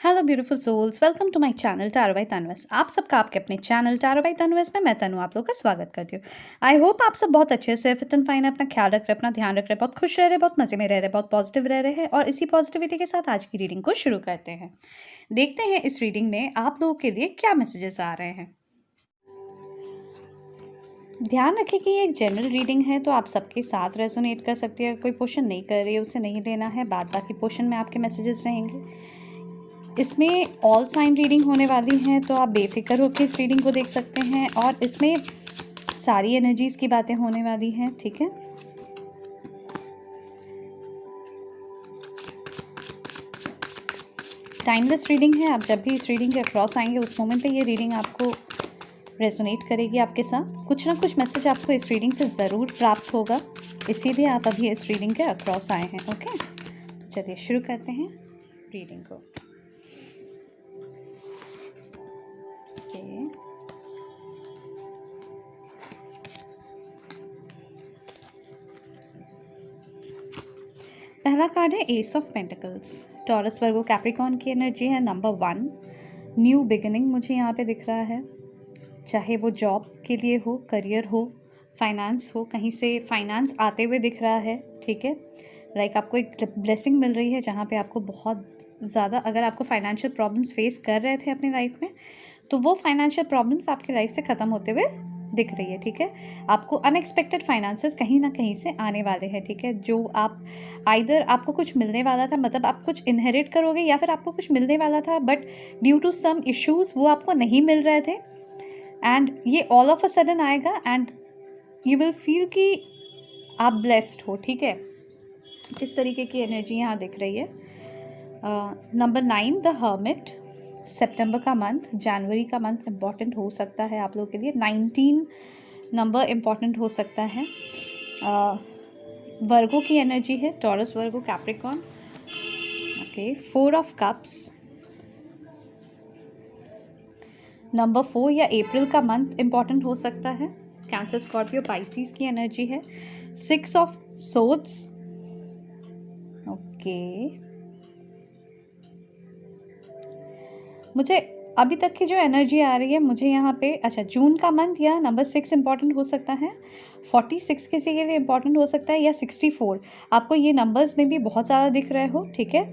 Hello beautiful souls, welcome to my channel tarot by Tanvas. आप सबका आपके अपने चैनल टैरो बाय तन्वस में मैं तनु आप लोग का स्वागत करती हूँ। आई होप आप सब बहुत अच्छे से फिट एंड फाइन है, अपना ख्याल रख रहे, अपना ध्यान रख रहे, बहुत खुश रह रहे, बहुत मज़े में रह रहे, बहुत पॉजिटिव रह रहे हैं। और इसी पॉजिटिविटी के साथ आज की रीडिंग को शुरू करते हैं। देखते हैं इस रीडिंग में आप लोगों के लिए क्या मैसेजेस आ रहे हैं। ध्यान रखें कि ये एक जनरल रीडिंग है, तो आप सबके साथ रेजोनेट कर सकती है। कोई पोर्शन नहीं कर रही है उसे नहीं लेना है, बाद बाकी पोर्शन में आपके मैसेजेस रहेंगे। इसमें ऑल साइन रीडिंग होने वाली है, तो आप बेफिक्र होकर इस रीडिंग को देख सकते हैं। और इसमें सारी एनर्जीज़ की बातें होने वाली हैं, ठीक है। टाइमलेस रीडिंग है। आप जब भी इस रीडिंग के अक्रॉस आएंगे उस मोमेंट पे ये रीडिंग आपको रेजोनेट करेगी आपके साथ। कुछ ना कुछ मैसेज आपको इस रीडिंग से ज़रूर प्राप्त होगा, इसीलिए आप अभी इस रीडिंग के अक्रॉस आए हैं। ओके, तो चलिए शुरू करते हैं रीडिंग को। ओके, पहला कार्ड है S of pentacles. Taurus Virgo Capricorn की एनर्जी है। नंबर 1, न्यू बिगिनिंग मुझे यहाँ पे दिख रहा है। चाहे वो जॉब के लिए हो, करियर हो, फाइनेंस हो, कहीं से फाइनेंस आते हुए दिख रहा है, ठीक है। लाइक आपको एक ब्लेसिंग मिल रही है जहाँ पे आपको बहुत ज़्यादा, अगर आपको फाइनेंशियल प्रॉब्लम्स फेस कर रहे थे अपनी लाइफ में, तो वो फाइनेंशियल प्रॉब्लम्स आपकी लाइफ से ख़त्म होते हुए दिख रही है, ठीक है। आपको अनएक्सपेक्टेड फाइनेंसेस कहीं ना कहीं से आने वाले हैं, ठीक है। जो आप आइदर आपको कुछ मिलने वाला था, मतलब आप कुछ इनहेरिट करोगे, या फिर आपको कुछ मिलने वाला था but due to some issues वो आपको नहीं मिल रहे थे, एंड ये ऑल ऑफ अ सडन आएगा एंड यू विल फील कि आप ब्लेस्ड हो, ठीक है। इस तरीके की एनर्जी यहाँ दिख रही है। Number 9, the hermit. सितंबर का मंथ, जनवरी का मंथ इम्पॉर्टेंट हो सकता है आप लोगों के लिए। 19 नंबर इम्पॉर्टेंट हो सकता है। वर्गो की एनर्जी है, Taurus Virgo Capricorn. Okay, 4 of cups. Number 4 या अप्रैल का मंथ इम्पॉर्टेंट हो सकता है। कैंसर, स्कॉर्पियो, पाइसिस की एनर्जी है। 6 ऑफ सोड्स। ओके, मुझे अभी तक की जो एनर्जी आ रही है मुझे यहाँ पे, अच्छा, जून का मंथ या नंबर 6 इम्पॉर्टेंट हो सकता है। 46 किसी के लिए इम्पॉर्टेंट हो सकता है, या 64। आपको ये नंबर्स में भी बहुत ज़्यादा दिख रहे हो, ठीक है।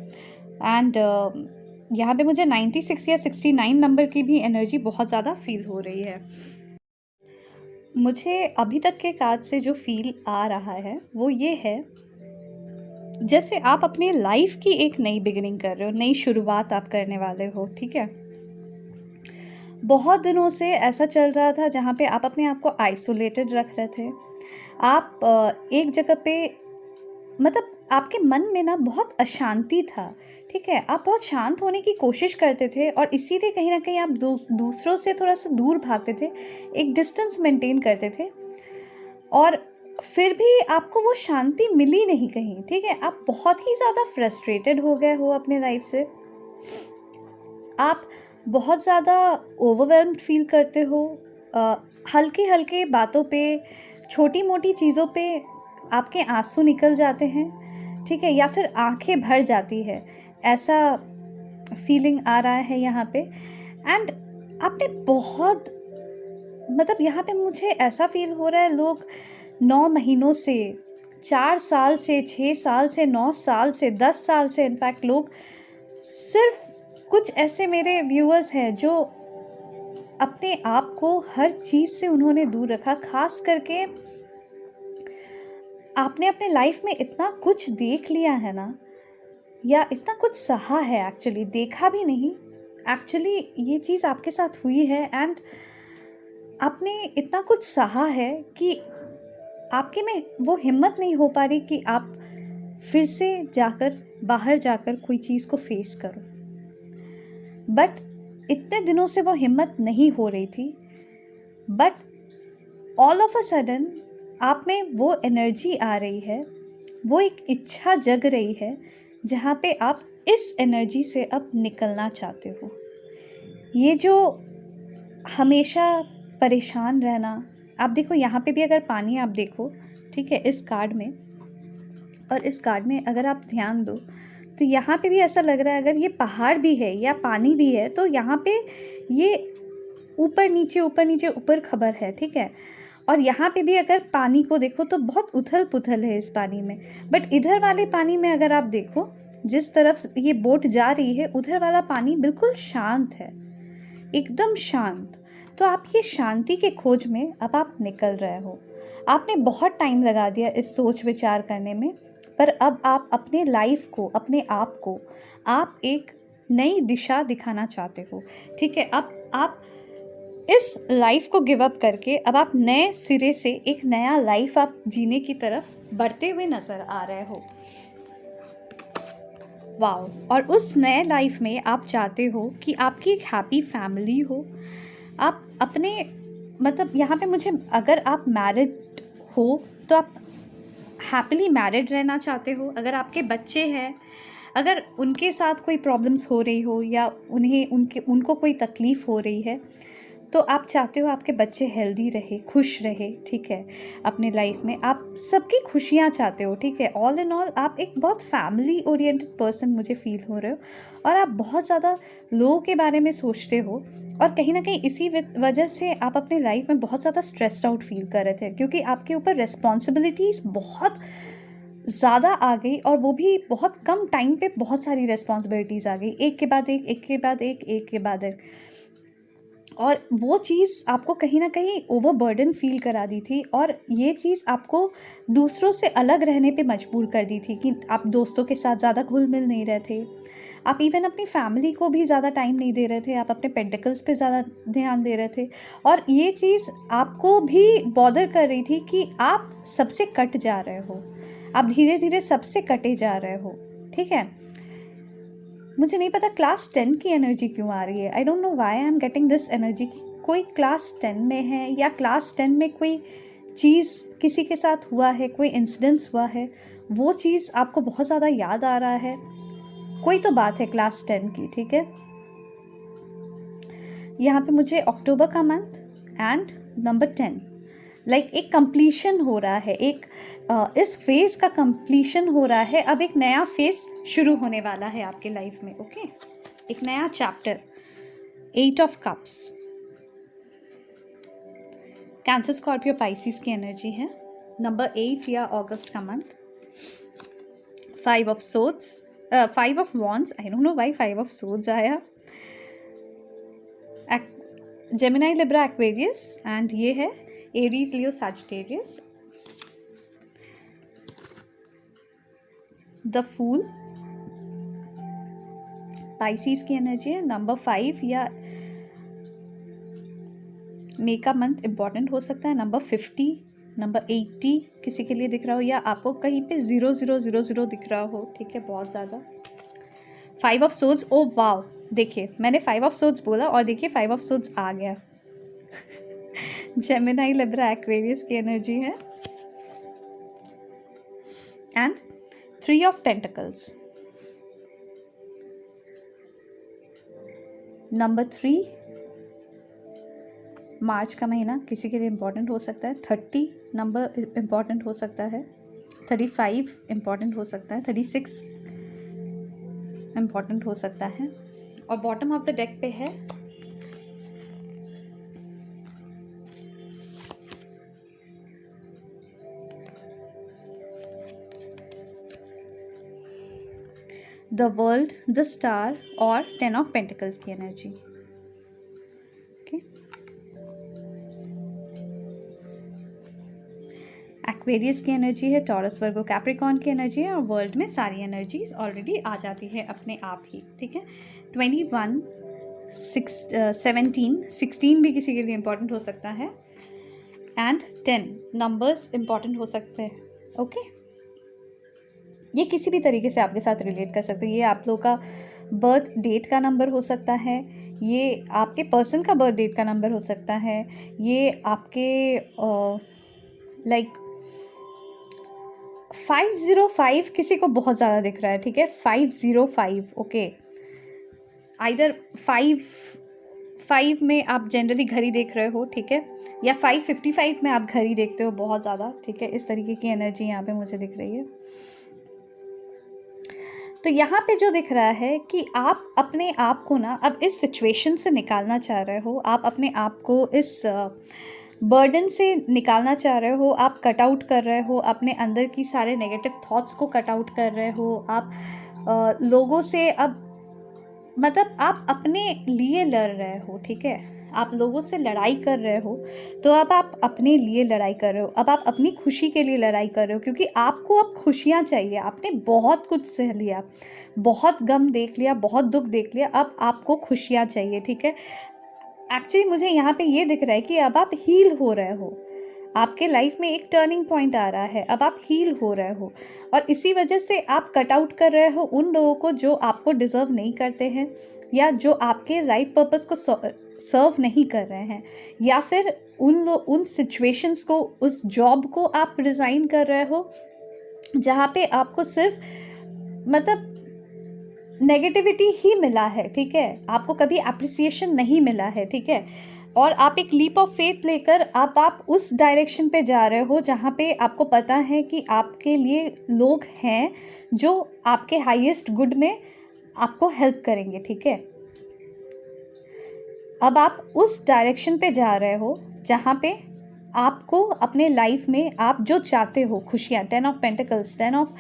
एंड यहाँ पे मुझे 96 या 69 नंबर की भी एनर्जी बहुत ज़्यादा फील हो रही है। मुझे अभी तक के कार्ड से जो फील आ रहा है वो ये है, जैसे आप अपने लाइफ की एक नई बिगिनिंग कर रहे हो, नई शुरुआत आप करने वाले हो, ठीक है। बहुत दिनों से ऐसा चल रहा था जहाँ पे आप अपने आप को आइसोलेटेड रख रहे थे। आप एक जगह पे, मतलब आपके मन में ना बहुत अशांति था, ठीक है। आप बहुत शांत होने की कोशिश करते थे और इसीलिए कहीं ना कहीं आप दूसरों से थोड़ा सा दूर भागते थे, एक डिस्टेंस मेंटेन करते थे, और फिर भी आपको वो शांति मिली नहीं कहीं, ठीक है। आप बहुत ही ज़्यादा फ्रस्ट्रेटेड हो गए हो अपने लाइफ से। आप बहुत ज़्यादा ओवरवेल्म्ड फील करते हो। हल्के हल्के बातों पे, छोटी मोटी चीज़ों पे आपके आंसू निकल जाते हैं, ठीक है, या फिर आंखें भर जाती है, ऐसा फीलिंग आ रहा है यहाँ पे। एंड आपने बहुत, मतलब यहाँ पे मुझे ऐसा फील हो रहा है, लोग 9 महीनों से, 4 साल से, 6 साल से, 9 साल से, 10 साल से, इनफैक्ट लोग, सिर्फ कुछ ऐसे मेरे व्यूअर्स हैं जो अपने आप को हर चीज़ से उन्होंने दूर रखा। खास करके आपने अपने लाइफ में इतना कुछ देख लिया है ना, या इतना कुछ सहा है, एक्चुअली देखा भी नहीं, एक्चुअली ये चीज़ आपके साथ हुई है। एंड आपने इतना कुछ सहा है कि आपके में वो हिम्मत नहीं हो पा रही कि आप फिर से जाकर, बाहर जाकर कोई चीज़ को फेस करो। बट इतने दिनों से वो हिम्मत नहीं हो रही थी, but all of a sudden आप में वो एनर्जी आ रही है, वो एक इच्छा जग रही है जहाँ पे आप इस एनर्जी से अब निकलना चाहते हो। ये जो हमेशा परेशान रहना, आप देखो यहाँ पे भी अगर पानी आप देखो, ठीक है, इस कार्ड में, और इस कार्ड में अगर आप ध्यान दो तो यहाँ पे भी ऐसा लग रहा है, अगर ये पहाड़ भी है या पानी भी है तो यहाँ पे ये ऊपर नीचे ऊपर नीचे ऊपर खबर है, ठीक है। और यहाँ पे भी अगर पानी को देखो तो बहुत उथल पुथल है इस पानी में, बट इधर वाले पानी में अगर आप देखो जिस तरफ ये बोट जा रही है उधर वाला पानी बिल्कुल शांत है, एकदम शांत। तो आप ये शांति के खोज में अब आप निकल रहे हो। आपने बहुत टाइम लगा दिया इस सोच विचार करने में, पर अब आप अपने लाइफ को, अपने आप को आप एक नई दिशा दिखाना चाहते हो, ठीक है। अब आप इस लाइफ को गिव अप करके अब आप नए सिरे से एक नया लाइफ आप जीने की तरफ बढ़ते हुए नज़र आ रहे हो। वाओ। और उस नए लाइफ में आप चाहते हो कि आपकी एक हैप्पी फैमिली हो। आप अपने मतलब यहाँ पे मुझे, अगर आप मैरिड हो तो आप हैप्पीली मैरिड रहना चाहते हो। अगर आपके बच्चे हैं, अगर उनके साथ कोई प्रॉब्लम्स हो रही हो या उनको कोई तकलीफ़ हो रही है, तो आप चाहते हो आपके बच्चे हेल्दी रहे, खुश रहे, ठीक है। अपने लाइफ में आप सबकी खुशियाँ चाहते हो, ठीक है। ऑल इन ऑल आप एक बहुत फैमिली ओरिएंटेड पर्सन मुझे फील हो रहे हो, और आप बहुत ज़्यादा लोगों के बारे में सोचते हो, और कहीं ना कहीं इसी वजह से आप अपने लाइफ में बहुत ज़्यादा स्ट्रेस्ड आउट फील कर रहे थे, क्योंकि आपके ऊपर रिस्पॉन्सिबिलिटीज़ बहुत ज़्यादा आ गई, और वो भी बहुत कम टाइम पे बहुत सारी रिस्पॉन्सिबिलिटीज़ आ गई, एक के बाद एक, एक के बाद एक, एक के बाद एक। और वो चीज़ आपको कहीं ना कहीं ओवरबर्डन फील करा दी थी, और ये चीज़ आपको दूसरों से अलग रहने पे मजबूर कर दी थी कि आप दोस्तों के साथ ज़्यादा घुल मिल नहीं रहे थे, आप इवन अपनी फैमिली को भी ज़्यादा टाइम नहीं दे रहे थे, आप अपने पेंटिकल्स पे ज़्यादा ध्यान दे रहे थे। और ये चीज़ आपको भी बॉदर कर रही थी कि आप सबसे कट जा रहे हो, आप धीरे धीरे सबसे कटे जा रहे हो, ठीक है। मुझे नहीं पता क्लास 10 की एनर्जी क्यों आ रही है। आई don't know why I am getting this energy. कोई क्लास 10 में है, या क्लास 10 में कोई चीज़ किसी के साथ हुआ है, कोई इंसिडेंस हुआ है, वो चीज़ आपको बहुत ज़्यादा याद आ रहा है। कोई तो बात है क्लास 10 की, ठीक है। यहाँ पे मुझे अक्टूबर का मंथ एंड नंबर 10 लाइक एक कंप्लीशन हो रहा है, एक इस फेज़ का कंप्लीशन हो रहा है। अब एक नया फेज़ शुरू होने वाला है आपके लाइफ में, ओके। एक नया chapter, 8 of cups, Cancer Scorpio Pisces की एनर्जी है। नंबर 8 या अगस्त का month. 5 of swords, 5 of wands, I don't know why 5 of swords आया। जेमिनी, लिब्रा, एक्वेरियस, एंड ये है Aries, Leo, Sagittarius. The fool, Pisces की एनर्जी है। नंबर 5 या मई का मंथ इम्पॉर्टेंट हो सकता है। नंबर 50, नंबर 80 किसी के लिए दिख रहा हो, या आपको कहीं पे 0000 दिख रहा हो, ठीक है, बहुत ज़्यादा। 5 ऑफ सोर्ड्स, ओ वाव, देखिए मैंने 5 ऑफ सोर्ड्स बोला और देखिए 5 ऑफ सोर्ड्स आ गया। जेमिनी, लिब्रा, एक्वेरियस की एनर्जी है। And 3 of pentacles. नंबर 3, मार्च का महीना किसी के लिए इम्पॉर्टेंट हो सकता है। 30 नंबर इम्पॉर्टेंट हो सकता है। 35 इम्पॉर्टेंट हो सकता है। 36 इम्पॉर्टेंट हो सकता है। और बॉटम ऑफ द डेक पे है द वर्ल्ड, द स्टार और 10 ऑफ पेंटिकल्स की एनर्जी, ओके। एक्वेरियस की एनर्जी है, टॉरस, वर्गो, कैप्रिकॉर्न की एनर्जी है, और वर्ल्ड में सारी एनर्जीज ऑलरेडी आ जाती है अपने आप ही, ठीक है। 21, 17, 16 भी किसी के लिए इम्पॉर्टेंट हो सकता है, एंड 10 नंबर्स इम्पॉर्टेंट हो सकते हैं, ओके। ये किसी भी तरीके से आपके साथ रिलेट कर सकते हैं। ये आप लोग का बर्थ डेट का नंबर हो सकता है, ये आपके पर्सन का बर्थ डेट का नंबर हो सकता है, ये आपके लाइक 505 किसी को बहुत ज़्यादा दिख रहा है, ठीक है। 505, ओके। आइदर 5 में आप जनरली घड़ी देख रहे हो, ठीक है, या 555 में आप घड़ी देखते हो बहुत ज़्यादा, ठीक है। इस तरीके की एनर्जी यहाँ पे मुझे दिख रही है। तो यहाँ पे जो दिख रहा है कि आप अपने आप को ना अब इस सिचुएशन से निकालना चाह रहे हो, आप अपने आप को इस बर्डन से निकालना चाह रहे हो, आप कट आउट कर रहे हो, अपने अंदर की सारे नेगेटिव थॉट्स को कट आउट कर रहे हो, आप लोगों से अब मतलब आप अपने लिए लड़ रहे हो, ठीक है, आप लोगों से लड़ाई कर रहे हो, तो अब आप अपने लिए लड़ाई कर रहे हो, अब आप अपनी खुशी के लिए लड़ाई कर रहे हो, क्योंकि आपको अब खुशियाँ चाहिए। आपने बहुत कुछ सह लिया, बहुत गम देख लिया, बहुत दुख देख लिया, अब आपको खुशियाँ चाहिए, ठीक है। एक्चुअली मुझे यहाँ पे ये दिख रहा है कि अब आप हील हो रहे हो, आपके लाइफ में एक टर्निंग पॉइंट आ रहा है, अब आप हील हो रहे हो, और इसी वजह से आप कट आउट कर रहे हो उन लोगों को जो आपको डिज़र्व नहीं करते हैं, या जो आपके लाइफ पर्पस को सर्व नहीं कर रहे हैं, या फिर उन सिचुएशंस को, उस जॉब को आप रिज़ाइन कर रहे हो जहाँ पे आपको सिर्फ मतलब नेगेटिविटी ही मिला है, ठीक है, आपको कभी अप्रिसिएशन नहीं मिला है, ठीक है। और आप एक लीप ऑफ फेथ लेकर अब आप उस डायरेक्शन पे जा रहे हो जहाँ पे आपको पता है कि आपके लिए लोग हैं जो आपके हाईएस्ट गुड में आपको हेल्प करेंगे, ठीक है। अब आप उस डायरेक्शन पे जा रहे हो जहाँ पे आपको अपने लाइफ में आप जो चाहते हो, खुशियाँ, 10 ऑफ पेंटिकल्स, 10 ऑफ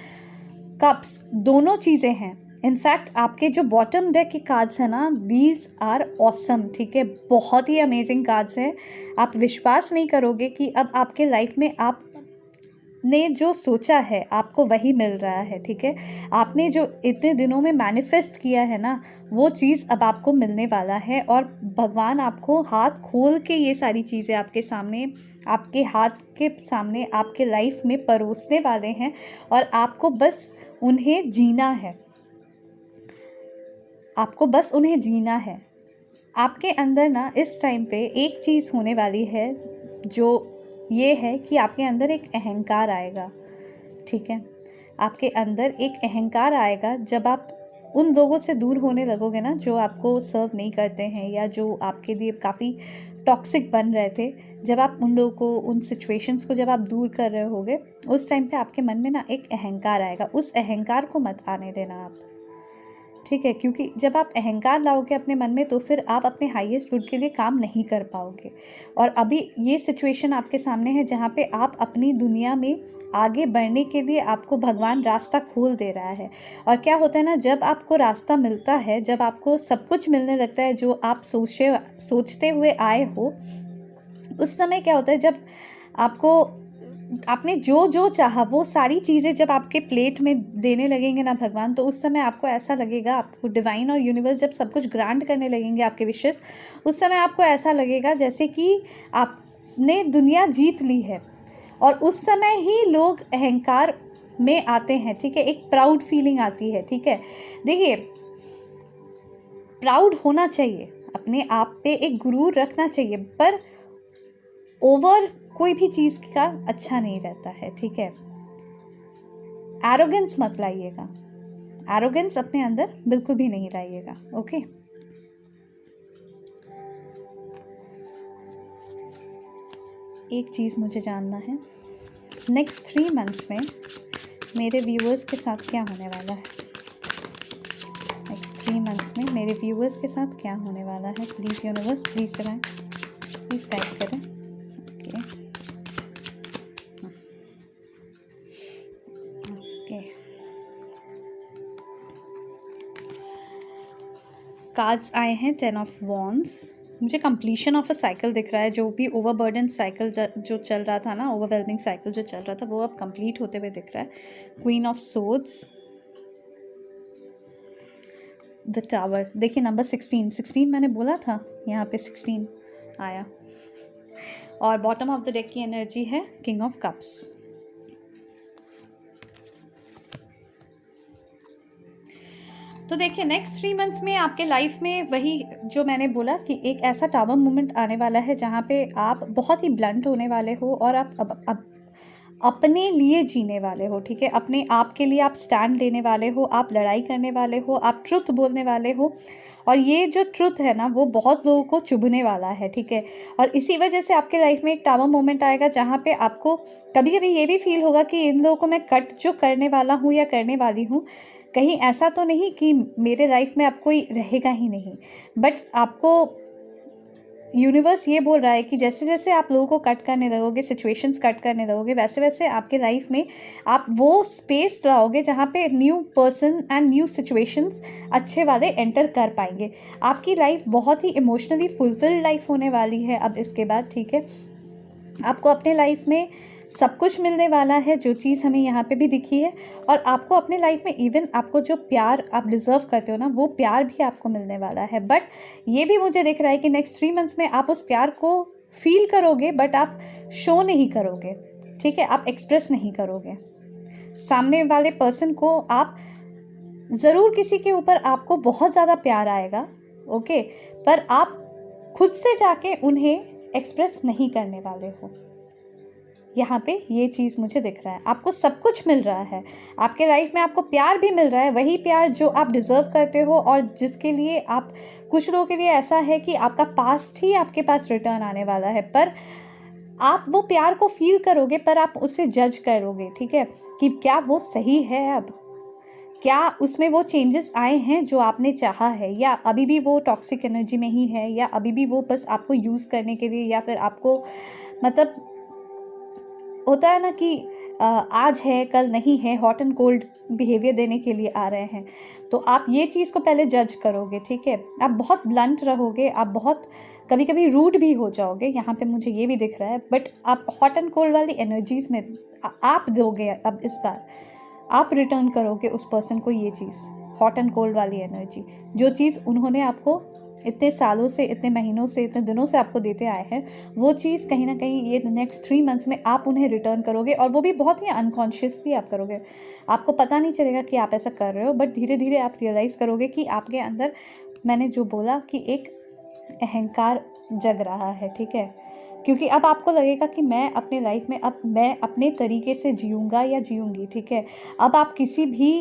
कप्स, दोनों चीज़ें हैं। इनफैक्ट आपके जो बॉटम डेक के कार्ड्स हैं ना, दीज आर ऑसम, ठीक है, बहुत ही अमेजिंग कार्ड्स हैं। आप विश्वास नहीं करोगे कि अब आपके लाइफ में आपने जो सोचा है आपको वही मिल रहा है, ठीक है। आपने जो इतने दिनों में मैनिफेस्ट किया है ना, वो चीज़ अब आपको मिलने वाला है, और भगवान आपको हाथ खोल के ये सारी चीज़ें आपके सामने, आपके हाथ के सामने, आपके लाइफ में परोसने वाले हैं, और आपको बस उन्हें जीना है, आपको बस उन्हें जीना है। आपके अंदर ना इस टाइम पे एक चीज़ होने वाली है, जो ये है कि आपके अंदर एक अहंकार आएगा, ठीक है। आपके अंदर एक अहंकार आएगा जब आप उन लोगों से दूर होने लगोगे ना जो आपको सर्व नहीं करते हैं, या जो आपके लिए काफ़ी टॉक्सिक बन रहे थे। जब आप उन लोगों को, उन सिचुएशंस को जब आप दूर कर रहे होगे, उस टाइम पे आपके मन में ना एक अहंकार आएगा। उस अहंकार को मत आने देना आप, ठीक है, क्योंकि जब आप अहंकार लाओगे अपने मन में तो फिर आप अपने हाईएस्ट गुड के लिए काम नहीं कर पाओगे। और अभी ये सिचुएशन आपके सामने है जहाँ पे आप अपनी दुनिया में आगे बढ़ने के लिए आपको भगवान रास्ता खोल दे रहा है। और क्या होता है ना, जब आपको रास्ता मिलता है, जब आपको सब कुछ मिलने लगता है जो आप सोचते हुए आए हो, उस समय क्या होता है, जब आपको, आपने जो जो चाहा वो सारी चीज़ें जब आपके प्लेट में देने लगेंगे ना भगवान, तो उस समय आपको ऐसा लगेगा, आपको डिवाइन और यूनिवर्स जब सब कुछ ग्रांट करने लगेंगे आपके विशेस, उस समय आपको ऐसा लगेगा जैसे कि आपने दुनिया जीत ली है। और उस समय ही लोग अहंकार में आते हैं, ठीक है, एक प्राउड फीलिंग आती है, ठीक है। देखिए, प्राउड होना चाहिए, अपने आप पे एक गुरूर रखना चाहिए, पर ओवर कोई भी चीज़ का अच्छा नहीं रहता है, ठीक है। एरोगेंस मत लाइएगा, एरोगेंस अपने अंदर बिल्कुल भी नहीं लाइएगा, ओके। एक चीज़ मुझे जानना है, नेक्स्ट 3 मंथ्स में मेरे व्यूअर्स के साथ क्या होने वाला है। नेक्स्ट 3 मंथ्स में मेरे व्यूअर्स के साथ क्या होने वाला है। Please universe, please divine, please guide करें, ओके ओके। कार्ड्स आए हैं 10 ऑफ वॉन्ड्स। मुझे कंप्लीशन ऑफ अ साइकिल दिख रहा है, जो भी ओवरबर्डन साइकिल जो चल रहा था ना, ओवरवेलमिंग साइकिल जो चल रहा था, वो अब कंप्लीट होते हुए दिख रहा है। Queen of swords, the tower, देखिए नंबर 16 मैंने बोला था, यहाँ पे 16 आया। और बॉटम ऑफ द डेक की एनर्जी है किंग ऑफ कप्स। तो देखिए, नेक्स्ट 3 मंथ्स में आपके लाइफ में वही जो मैंने बोला कि एक ऐसा टावर मोमेंट आने वाला है जहाँ पे आप बहुत ही ब्लंट होने वाले हो, और आप अब अपने लिए जीने वाले हो, ठीक है। अपने आप के लिए आप स्टैंड लेने वाले हो, आप लड़ाई करने वाले हो, आप ट्रुथ बोलने वाले हो, और ये जो ट्रुथ है ना, वो बहुत लोगों को चुभने वाला है, ठीक है। और इसी वजह से आपके लाइफ में एक टावर मोमेंट आएगा जहाँ पे आपको कभी कभी ये भी फील होगा कि इन लोगों को मैं कट जो करने वाला हूँ या करने वाली हूँ, कहीं ऐसा तो नहीं कि मेरे लाइफ में अब कोई रहेगा ही नहीं, बट आपको यूनिवर्स ये बोल रहा है कि जैसे जैसे आप लोगों को कट करने लगोगे, सिचुएशंस कट करने लगोगे, वैसे वैसे आपके लाइफ में आप वो स्पेस लाओगे जहाँ पे new person and new situations अच्छे वाले एंटर कर पाएंगे। आपकी लाइफ बहुत ही इमोशनली फुलफिल्ड लाइफ होने वाली है अब इसके बाद, ठीक है। आपको अपने लाइफ में सब कुछ मिलने वाला है, जो चीज़ हमें यहाँ पे भी दिखी है, और आपको अपने लाइफ में इवन आपको जो प्यार आप डिज़र्व करते हो ना, वो प्यार भी आपको मिलने वाला है। बट ये भी मुझे दिख रहा है कि नेक्स्ट 3 मंथ्स में आप उस प्यार को फील करोगे, बट आप शो नहीं करोगे, ठीक है, आप एक्सप्रेस नहीं करोगे। सामने वाले पर्सन को आप ज़रूर, किसी के ऊपर आपको बहुत ज़्यादा प्यार आएगा, ओके, पर आप खुद से जाके उन्हें एक्सप्रेस नहीं करने वाले हो। यहाँ पे ये चीज़ मुझे दिख रहा है। आपको सब कुछ मिल रहा है, आपके लाइफ में आपको प्यार भी मिल रहा है, वही प्यार जो आप डिज़र्व करते हो, और जिसके लिए आप, कुछ लोगों के लिए ऐसा है कि आपका पास्ट ही आपके पास रिटर्न आने वाला है, पर आप वो प्यार को फील करोगे, पर आप उसे जज करोगे, ठीक है, कि क्या वो सही है, अब क्या उसमें वो चेंजेस आए हैं जो आपने चाहा है, या अभी भी वो टॉक्सिक एनर्जी में ही है, या अभी भी वो बस आपको यूज़ करने के लिए, या फिर आपको मतलब होता है ना कि आज है कल नहीं है, हॉट एंड कोल्ड बिहेवियर देने के लिए आ रहे हैं। तो आप ये चीज़ को पहले जज करोगे, ठीक है। आप बहुत ब्लंट रहोगे, आप बहुत कभी कभी रूड भी हो जाओगे, यहाँ पे मुझे ये भी दिख रहा है, बट आप हॉट एंड कोल्ड वाली एनर्जीज में आप दोगे। अब इस बार आप रिटर्न करोगे उस पर्सन को ये चीज़, हॉट एंड कोल्ड वाली एनर्जी, जो चीज़ उन्होंने आपको इतने सालों से, इतने महीनों से, इतने दिनों से आपको देते आए हैं, वो चीज़ कहीं ना कहीं ये नेक्स्ट 3 मंथ्स में आप उन्हें रिटर्न करोगे, और वो भी बहुत ही अनकॉन्शियसली आप करोगे। आपको पता नहीं चलेगा कि आप ऐसा कर रहे हो, बट धीरे धीरे आप रियलाइज़ करोगे कि आपके अंदर, मैंने जो बोला कि एक अहंकार जग रहा है, ठीक है, क्योंकि अब आपको लगेगा कि मैं अपने लाइफ में, अब मैं अपने तरीके से जीऊँगा या जीऊँगी, ठीक है। अब आप किसी भी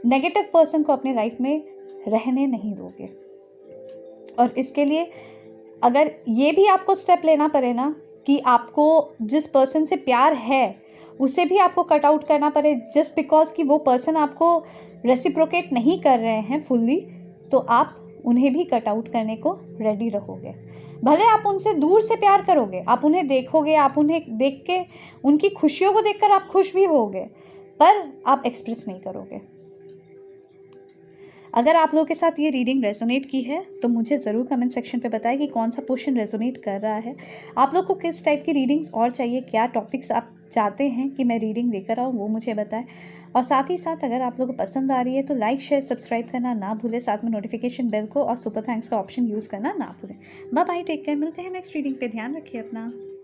नेगेटिव पर्सन को अपने लाइफ में रहने नहीं दोगे, और इसके लिए अगर ये भी आपको स्टेप लेना पड़े ना, कि आपको जिस पर्सन से प्यार है उसे भी आपको कट आउट करना पड़े, जस्ट बिकॉज कि वो पर्सन आपको रेसिप्रोकेट नहीं कर रहे हैं फुल्ली, तो आप उन्हें भी कट आउट करने को रेडी रहोगे। भले आप उनसे दूर से प्यार करोगे, आप उन्हें देखोगे, आप उन्हें देख के, उनकी खुशियों को देखकर आप खुश भी होगे, पर आप एक्सप्रेस नहीं करोगे। अगर आप लोगों के साथ ये रीडिंग रेजोनेट की है तो मुझे ज़रूर कमेंट सेक्शन पे बताएं कि कौन सा पोर्शन रेजोनेट कर रहा है। आप लोग को किस टाइप की रीडिंग्स और चाहिए, क्या टॉपिक्स आप चाहते हैं कि मैं रीडिंग लेकर आऊँ, वो मुझे बताएं। और साथ ही साथ अगर आप लोगों को पसंद आ रही है तो लाइक शेयर सब्सक्राइब करना ना भूलें, साथ में नोटिफिकेशन बेल को और सुपर थैंक्स का ऑप्शन यूज़ करना ना भूलें। बाय बाय, टेक केयर, मिलते हैं नेक्स्ट रीडिंग पे, ध्यान रखिए अपना।